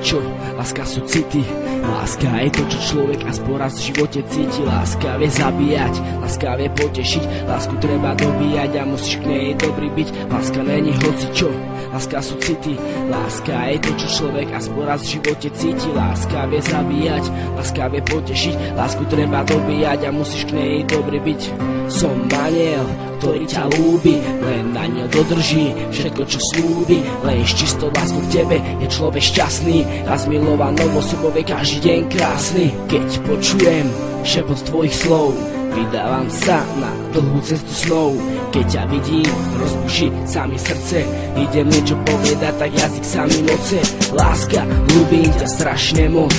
čo? Láska sú city. Láska je to, čo človek aspoň raz v živote cíti. Láska vie zabíjať, láska vie potešiť. Lásku treba dobíjať a musíš k nej dobrý byť. Láska není hocičo, láska sú city. Láska je to, čo človek aspoň raz v živote cíti. Láska vie zabíjať, láska vie potešiť. Lásku treba dobíjať a musíš k nej dobrý byť. Som aniel, ktorý ťa ľúbi, len aniel dodrží všetko, čo slúbi. Len s čistou láskou k tebe je človek šťastný a zmilovanou osobou je každý deň krásny. Keď počujem šepot tvojich slov, vydávam sa na dlhú cestu snov. Keď ťa vidím, rozbuší sa mi srdce. Idem niečo povedať, tak jazyk sa mi moce. Láska, ľúbim ťa strašne moc.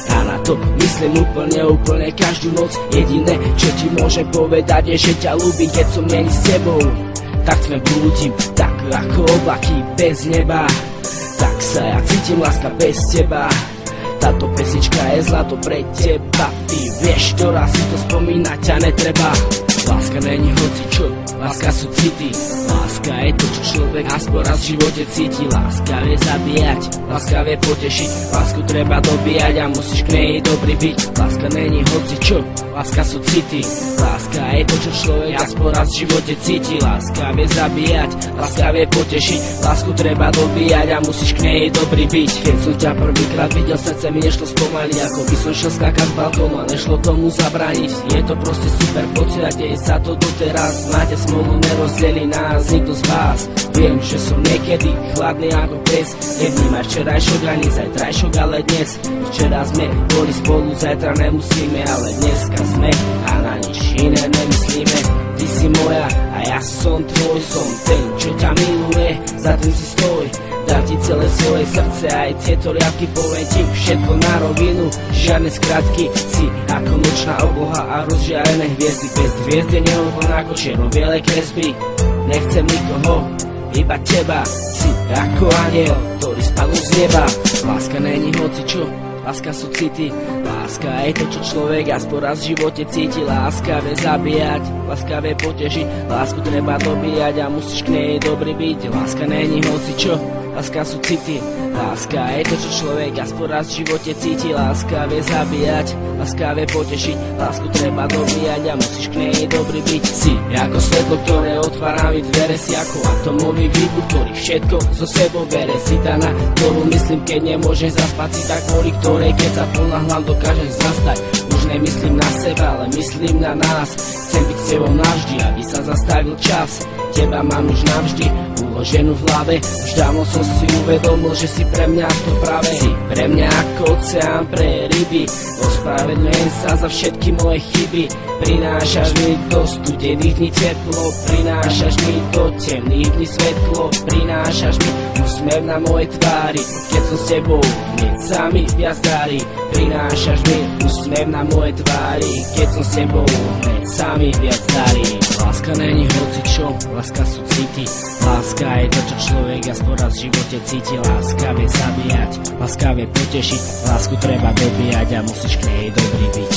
A na to myslím úplne každú noc. Jediné, čo ti môžem povedať, je, že ťa ľúbim, keď som není s tebou. Tak tmem prúdim, tak ako oblaky bez neba. Tak sa ja cítim, láska, bez teba. Táto pesnička je zlato pre teba. Ty vieš, ktorá si to spomínať ťa netreba. Láska není hocičo, láska sú city. Láska je to, čo človek aspoň raz v živote cíti. Láska vie zabíjať, láska vie potešiť. Lásku treba dobíjať a musíš k nej dobrý byť. Láska není hocičo, láska sú city. Láska je to, čo človek aspoň raz v živote cíti. Láska vie zabíjať, láska vie potešiť. Lásku treba dobíjať a musíš k nej dobrý byť. Keď som ťa prvýkrát videl, srdce mi nešlo spomaliť. Ako by som šiel skákať z balkónu a nešlo tomu zabrániť. Je to proste super pocit a deje sa to doteraz. Máte smolu, nerozdelí nás nikto z vás. Viem, že som niekedy chladný ako pes. Nevnímaš včerajšok ani zajtrajšok, ale dnes. Včera sme boli spolu, zajtra nemusíme, ale dneska sme a na nič iné nemyslíme. Ty si moja a ja som tvoj, som ten, čo ťa miluje, za tým si stoj. Dám ti celé svoje srdce, aj tieto riadky, poviem ti všetko na rovinu. Žiadne skratky, si ako nočná obloha a rozžiarené hviezdy. Bez hviezd je neobloha ako čierno-biele kresby. Nechcem nikoho, iba teba. Si ako aniel, ktorý spadol z neba. Láska není hocičo, láska sú city. Láska je to, čo človek aspoň raz v živote cíti. Láska vie zabíjať, láska vie potešiť. Lásku treba dobíjať a musíš k nej dobrý byť. Láska není hocičo, láska sú city. Láska je to, čo človek aspoň raz v živote cíti. Láska vie zabíjať, láska vie potešiť. Lásku treba dobíjať a musíš k nej dobrý byť. Si ako svetlo, ktoré otvára mi dvere. Si ako atomový výbuch, ktorý všetko zo sebou bere. Si tá, na ktorú myslím, keď nemôžem zaspať. Si tá, kvôli ktorej, keď sa ponáhľam, dokážem zastať. Už nemyslím na seba, ale myslím na nás. Chcem byť s tebou navždy, aby sa zastavil čas. Teba mám už navždy uloženú v hlave. Už dávno som si uvedomil, že si pre mňa to práve. Si pre mňa ako oceán pre ryby. Ospravedlňujem sa za všetky moje chyby. Prinášaš mi do studených dní teplo. Prinášaš mi do temných dní svetlo. Prinášaš mi úsmev na mojej tvári. Keď som s tebou, hneď sa mi viac darí. Prinášaš mi úsmev na mojej tvári. Keď som s tebou, hneď sa mi viac darí. Láska není hocičo, láska sú city. Láska je to, čo človek aspoň raz v živote cíti. Láska vie zabíjať, láska vie potešiť. Lásku treba dobíjať a musíš k nej dobrý byť.